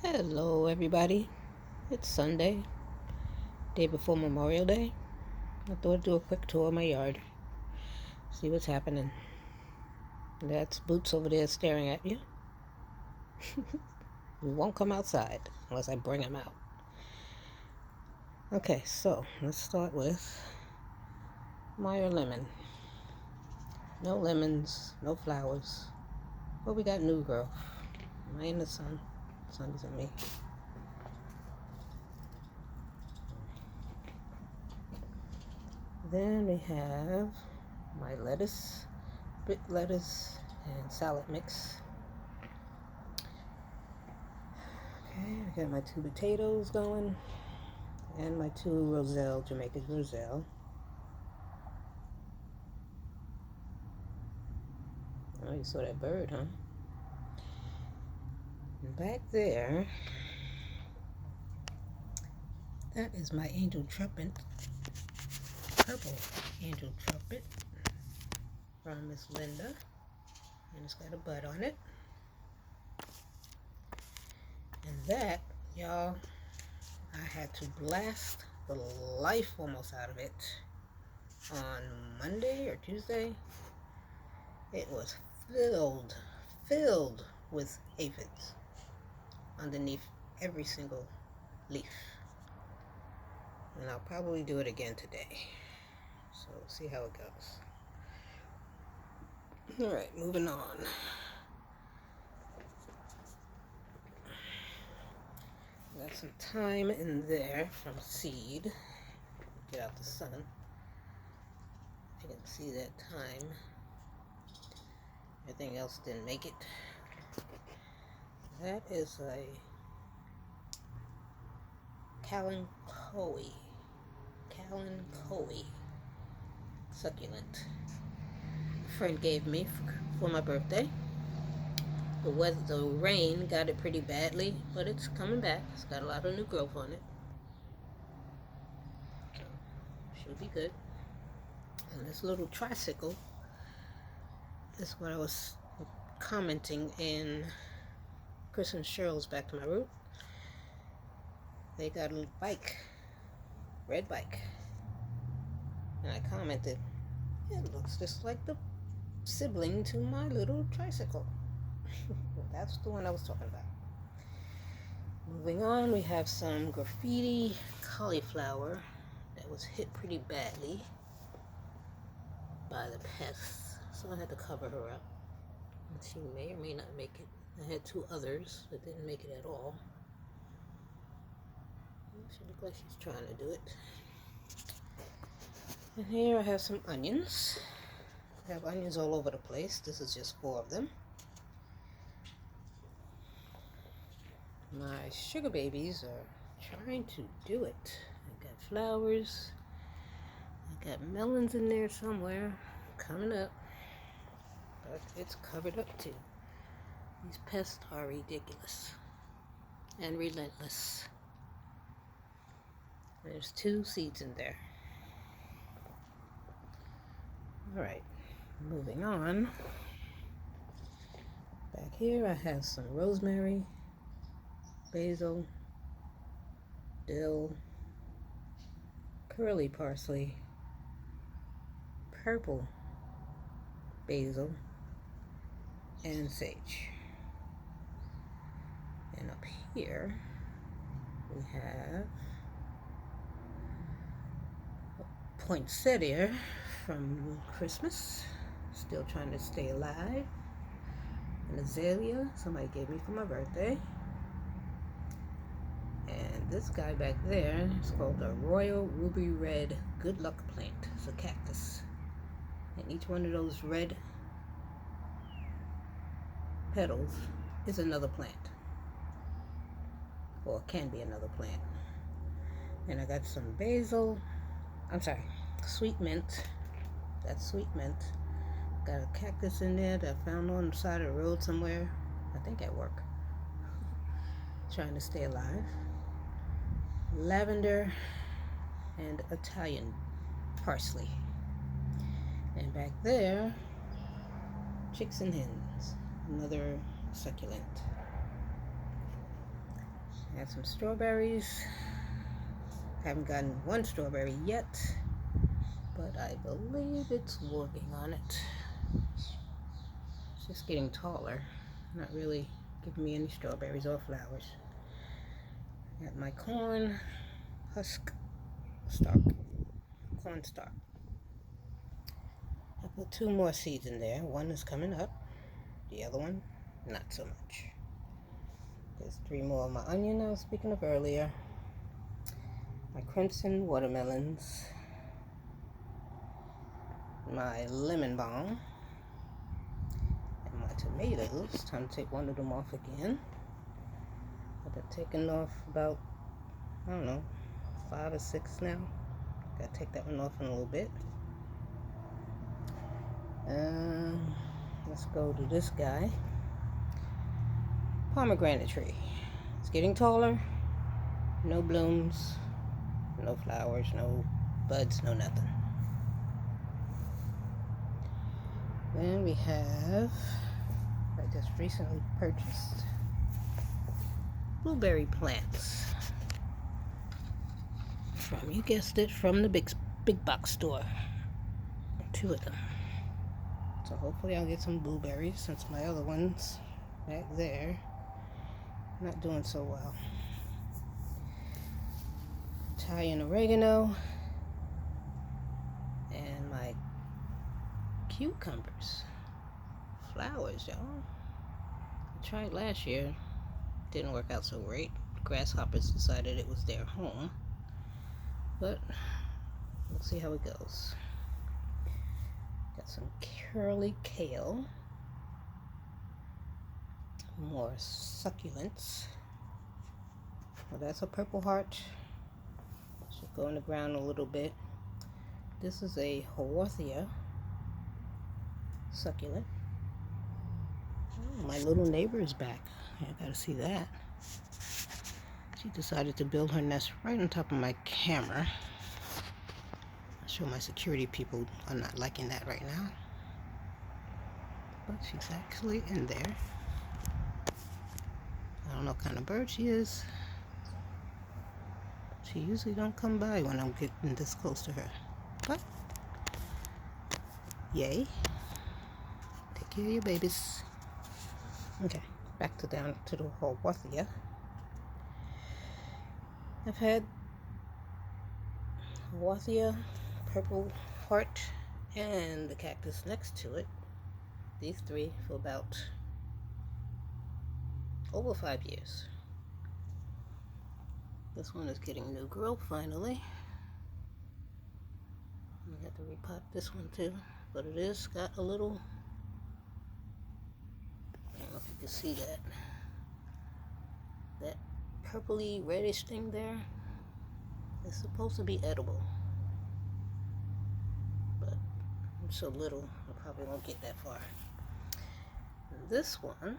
Hello, everybody. It's Sunday, day before Memorial Day. I thought I'd do a quick tour of my yard, see what's happening. That's Boots over there staring at you. He won't come outside unless I bring him out. Okay, so let's start with Meyer Lemon. No lemons, no flowers, but we got new growth. Am I in the sun? The sun isn't me. Then we have my lettuce, bit lettuce, and salad mix. Okay, I got my 2 potatoes going, and my 2 roselle, Jamaican roselle. Oh, you saw that bird, huh? And back there, that is my angel trumpet, purple angel trumpet from Miss Linda, and it's got a bud on it. And that, y'all, I had to blast the life almost out of it on Monday or Tuesday. It was filled with aphids underneath every single leaf. And I'll probably do it again today. So we'll see how it goes. Alright, moving on. Got some thyme in there from seed. Get out the sun. You can see that thyme. Everything else didn't make it. That is a Kalanchoe succulent. A friend gave me for my birthday. The rain got it pretty badly, but it's coming back. It's got a lot of new growth on it. So, should be good. And this little tricycle is what I was commenting in Chris and Cheryl's Back to My Root. They got a little bike, red bike. And I commented, it looks just like the sibling to my little tricycle. That's the one I was talking about. Moving on, we have some Graffiti Cauliflower that was hit pretty badly by the pests, so I had to cover her up. And she may or may not make it. I had 2 others that didn't make it at all. She looks like she's trying to do it. And here I have some onions. I have onions all over the place. This is just 4 of them. My sugar babies are trying to do it. I got flowers. I got melons in there somewhere coming up. But it's covered up too. These pests are ridiculous and relentless. There's 2 seeds in there. Alright, moving on. Back here I have some rosemary, basil, dill, curly parsley, purple basil, and sage. And up here we have poinsettia from Christmas, still trying to stay alive. An azalea somebody gave me for my birthday. And this guy back there is called the Royal Ruby Red Good Luck Plant. It's a cactus. And each one of those red petals is another plant. Or can be another plant. And I got some basil. Sweet mint. That's sweet mint. Got a cactus in there that I found on the side of the road somewhere. I think at work. Trying to stay alive. Lavender and Italian parsley. And back there, chicks and hens. Another succulent. Add some strawberries. Haven't gotten one strawberry yet, but I believe it's working on it. It's just getting taller, not really giving me any strawberries or flowers. Got my corn husk stalk, corn stalk. I put 2 more seeds in there. One is coming up, the other one not so much. There's 3 more of my onion I was speaking of earlier. My crimson watermelons. My lemon balm. And my tomatoes. Time to take one of them off again. I've been taking off about, I don't know, 5 or 6 now. Gotta take that one off in a little bit. Let's go to this guy. Pomegranate tree. It's getting taller. No blooms, no flowers, no buds, no nothing. Then we have, I just recently purchased blueberry plants from, you guessed it, from the big box store. 2 of them. So hopefully I'll get some blueberries, since my other ones back there not doing so well. Italian oregano and my cucumbers. Flowers, y'all. I tried last year. Didn't work out so great. Grasshoppers decided it was their home. But we'll see how it goes. Got some curly kale. More succulents. Well, that's a purple heart. Should go in the ground a little bit. This is a Horthia Succulent. Oh, my little neighbor is back. I gotta see that. She decided to build her nest right on top of my camera. I'm sure my security people are not liking that right now. But she's actually in there. I don't know what kind of bird she is. She usually don't come by when I'm getting this close to her. But, yay. Take care of your babies. Okay, back to down to the Horthia. I've had Horthia, purple heart, and the cactus next to it. These 3 for about over 5 years. This one is getting new growth finally. I have to repot this one too, but it is got a little, I don't know if you can see that purpley reddish thing there. It's supposed to be edible, but I'm so little I probably won't get that far. And this one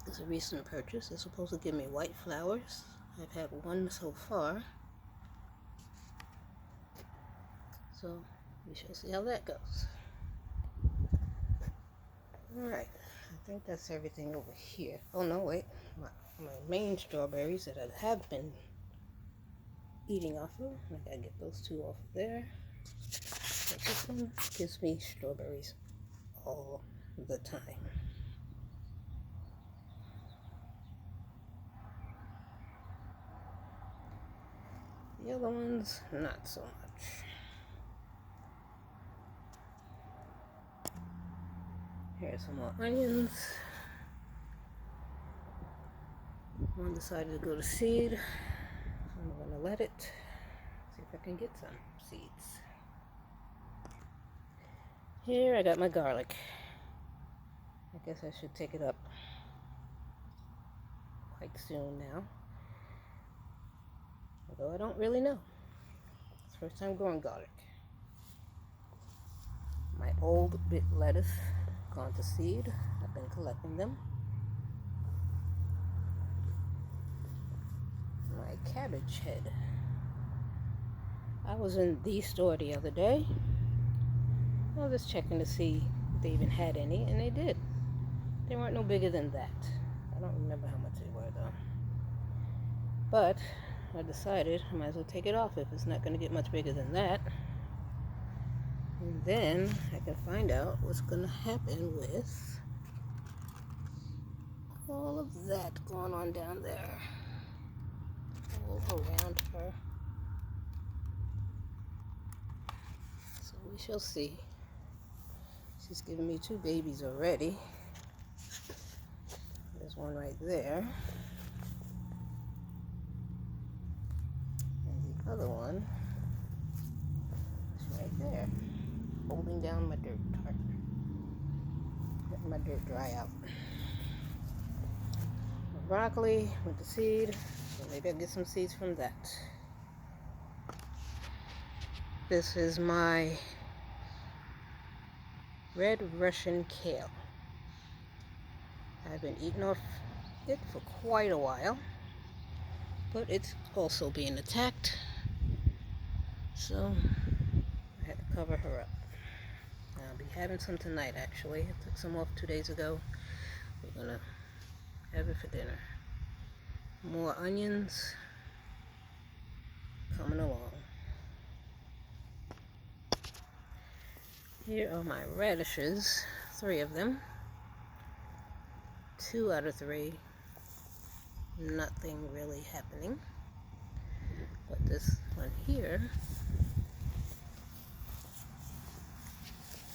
is a recent purchase. It's supposed to give me white flowers. I've had one so far, so we shall see how that goes. Alright, I think that's everything over here. Oh no, wait, my main strawberries that I have been eating off of, I gotta get those 2 off of there. So this one gives me strawberries all the time. The other ones, not so much. Here's some more onions. One decided to go to seed. I'm going to let it. See if I can get some seeds. Here I got my garlic. I guess I should take it up quite soon now. Although I don't really know. It's the first time growing garlic. My old bit lettuce gone to seed. I've been collecting them. My cabbage head. I was in the store the other day. I was just checking to see if they even had any, and they did. They weren't no bigger than that. I don't remember how much they were though. But I decided I might as well take it off if it's not going to get much bigger than that. And then I can find out what's going to happen with all of that going on down there. All around her. So we shall see. She's given me 2 babies already. There's one right there. And the other one is right there, holding down my dirt tarp. Letting my dirt dry out. My broccoli with the seed, so maybe I'll get some seeds from that. This is my red Russian kale. I've been eating off it for quite a while, but it's also being attacked, so I had to cover her up. I'll be having some tonight, actually. I took some off 2 days ago. We're gonna have it for dinner. More onions coming along. Here are my radishes, 3 of them. 2 out of 3, nothing really happening. But this one here,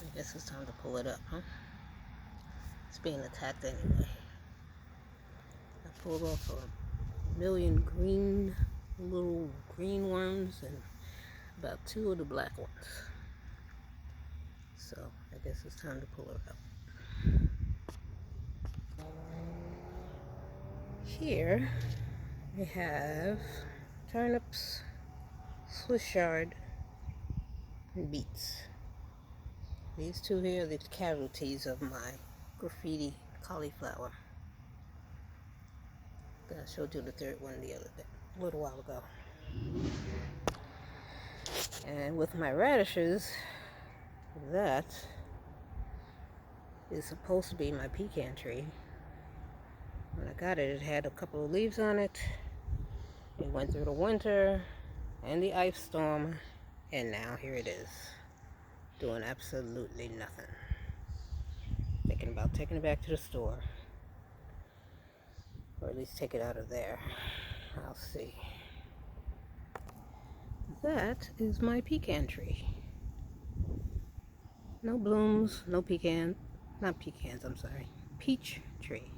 I guess it's time to pull it up, huh? It's being attacked anyway. I pulled off a million little green worms and about 2 of the black ones. So I guess it's time to pull her up. Here we have turnips, Swiss chard, and beets. These 2 here are the casualties of my graffiti cauliflower. I showed you the 3rd one the other day, a little while ago. And with my radishes, that is supposed to be my pecan tree. When I got it, it had a couple of leaves on it. It went through the winter and the ice storm, and now here it is, doing absolutely nothing. Thinking about taking it back to the store, or at least take it out of there. I'll see. That is my pecan tree. No blooms, no not pecans, I'm sorry, peach tree.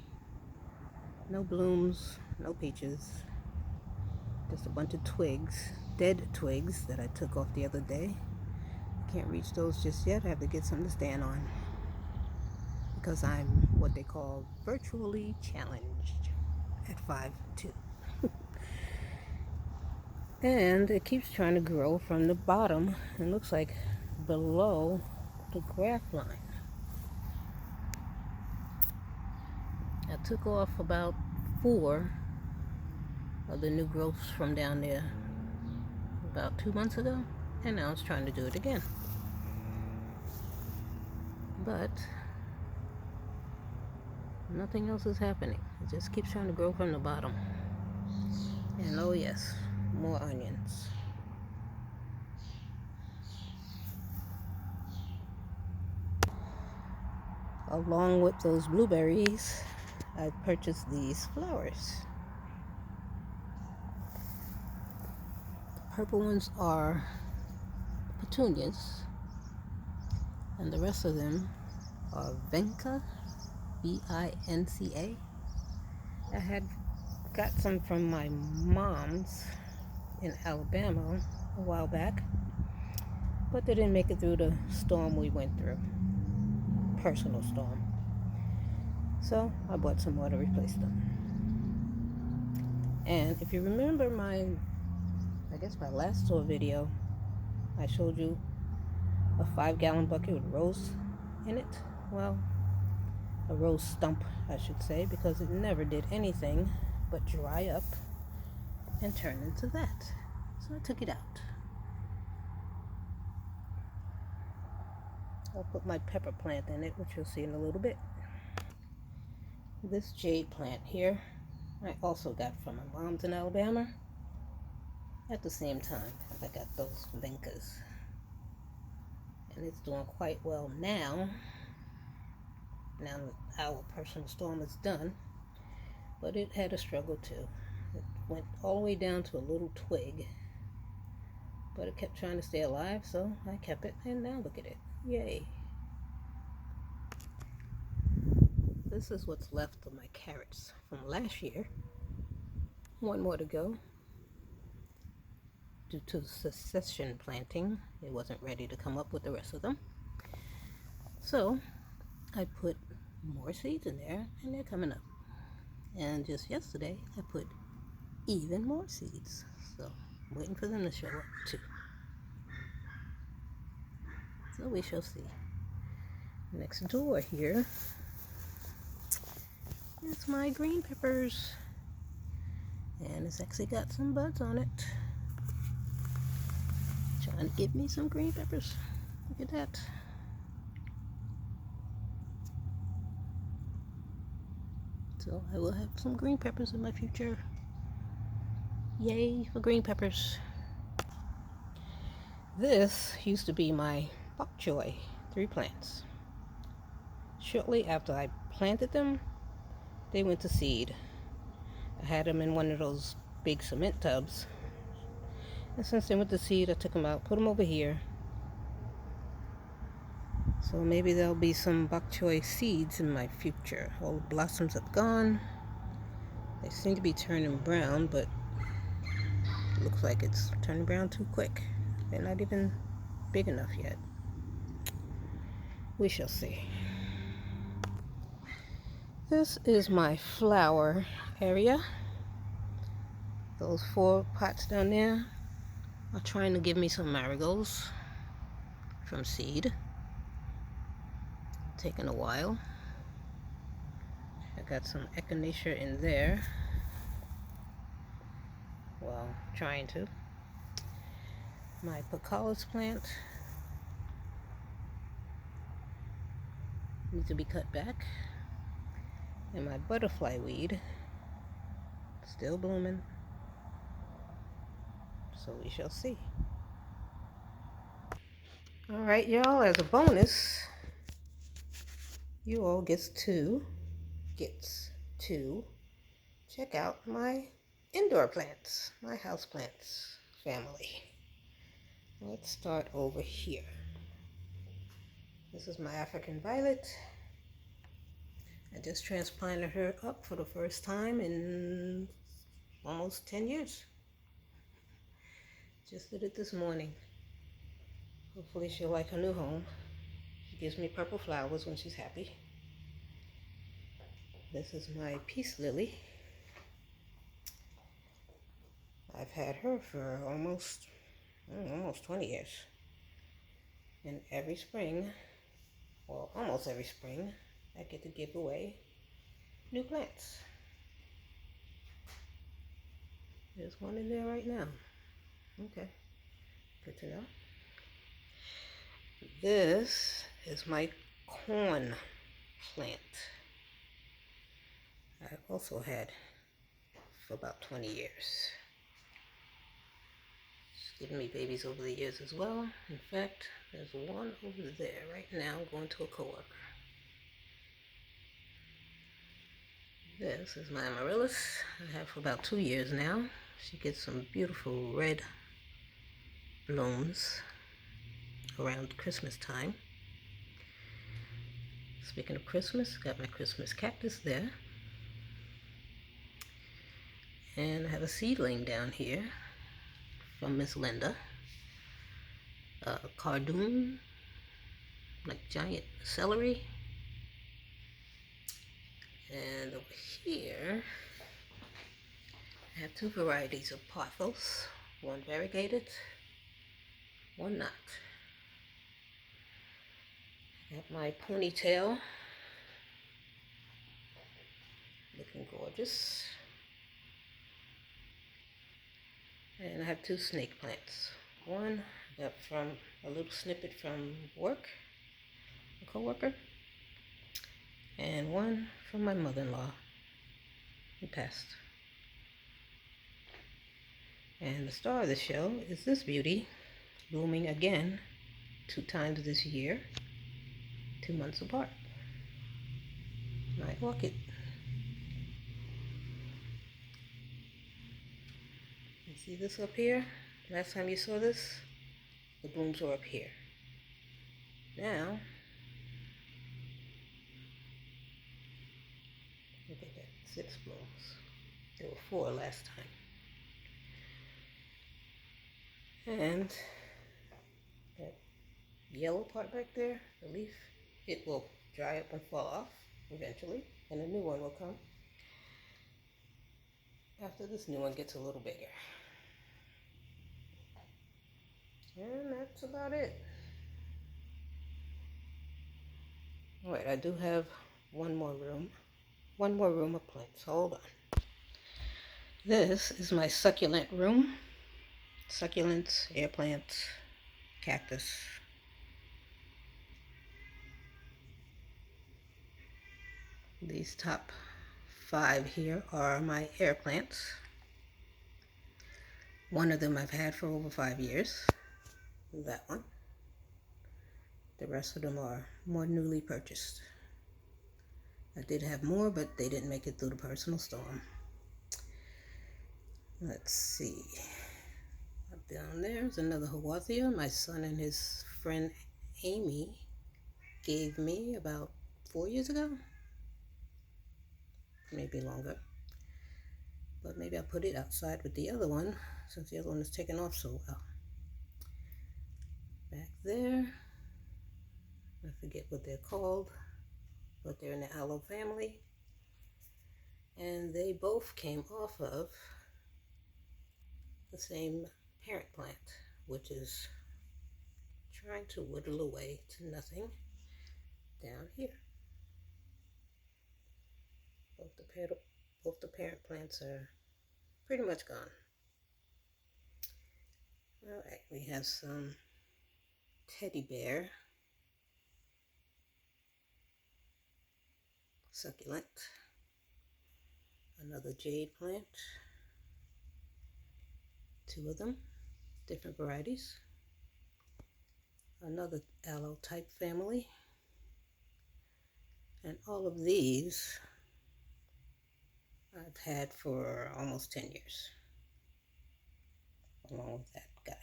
No blooms, no peaches, just a bunch of twigs, dead twigs that I took off the other day. Can't reach those just yet. I have to get something to stand on because I'm what they call virtually challenged at 5'2". And it keeps trying to grow from the bottom, and looks like below the graft line. I took off about 4 of the new growths from down there about 2 months ago, and now it's trying to do it again. But nothing else is happening. It just keeps trying to grow from the bottom. And oh yes, more onions. Along with those blueberries, I purchased these flowers. The purple ones are petunias, and the rest of them are Vinca, V-I-N-C-A. I had got some from my mom's in Alabama a while back, but they didn't make it through the storm we went through. Personal storm. So I bought some more to replace them. And if you remember my last store video, I showed you a 5-gallon bucket with rose in it. Well, a rose stump, I should say, because it never did anything but dry up and turn into that. So I took it out. I'll put my pepper plant in it, which you'll see in a little bit. This jade plant here I also got from my mom's in Alabama at the same time as I got those vincas. And it's doing quite well now that our personal storm is done. But it had a struggle too. It went all the way down to a little twig. But it kept trying to stay alive, so I kept it, and now look at it. Yay. This is what's left of my carrots from last year. One more to go. Due to succession planting, it wasn't ready to come up with the rest of them. So I put more seeds in there, and they're coming up. And just yesterday, I put even more seeds. So I'm waiting for them to show up too. So we shall see. Next door here is my green peppers. And it's actually got some buds on it. Trying to give me some green peppers. Look at that. So I will have some green peppers in my future. Yay for green peppers. This used to be my bok choy 3 plants. Shortly after I planted them, they went to seed. I had them in one of those big cement tubs. And since they went to seed, I took them out, put them over here. So maybe there'll be some bok choy seeds in my future. All the blossoms have gone. They seem to be turning brown, but it looks like it's turning brown too quick. They're not even big enough yet. We shall see. This is my flower area. Those 4 pots down there are trying to give me some marigolds from seed. Taking a while. I got some echinacea in there. Well, trying to. My Pacalus plant needs to be cut back. And my butterfly weed still blooming. So we shall see. Alright, y'all, as a bonus, you all gets to check out my indoor plants, my house plants family. Let's start over here. This is my African violet. I just transplanted her up for the first time in almost 10 years. Just did it this morning. Hopefully she'll like her new home. She gives me purple flowers when she's happy. This is my peace lily. I've had her for almost 20 years. And every spring, well, almost every spring, I get to give away new plants. There's one in there right now. Okay, good to know. This is my corn plant. I've also had for about 20 years. It's given me babies over the years as well. In fact, there's one over there right now going to a coworker. This is my amaryllis. I have for about 2 years now. She gets some beautiful red blooms around Christmas time. Speaking of Christmas, got my Christmas cactus there. And I have a seedling down here from Miss Linda. Cardoon, like giant celery. And over here, I have 2 varieties of pothos. One variegated, one not. I have my ponytail, looking gorgeous. And I have 2 snake plants. One I got from a little snippet from work, a coworker, and one from my mother-in-law who passed And the star of the show is this beauty, blooming again 2 times this year, 2 months apart. My orchid. You see this up here? Last time you saw this, the blooms were up here. Now, look at that, 6 blooms. There were 4 last time. And that yellow part back there, the leaf, it will dry up and fall off eventually, and a new one will come after this new one gets a little bigger. And that's about it. Alright, I do have one more room of plants. Hold on. This is my succulent room. Succulents, air plants, cactus. These top 5 here are my air plants. One of them I've had for over 5 years. That one. The rest of them are more newly purchased. I did have more, but they didn't make it through the personal storm. Let's see. Up down there is another Horthia my son and his friend Amy gave me about 4 years ago. Maybe longer. But maybe I'll put it outside with the other one since the other one is taken off so well. Back there, I forget what they're called, but they're in the aloe family. And they both came off of the same parent plant, which is trying to whittle away to nothing down here. Both the parent plants are pretty much gone. Alright, we have some teddy bear succulent, another jade plant, 2 of them, different varieties, another aloe type family, and all of these I've had for almost 10 years, along with that guy.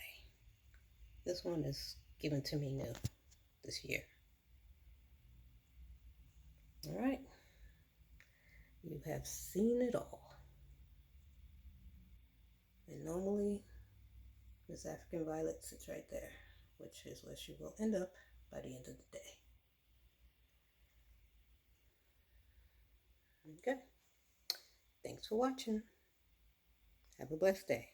This one is given to me new this year. Alright, you have seen it all. And normally, Miss African Violet sits right there, which is where she will end up by the end of the day. Okay. Thanks for watching. Have a blessed day.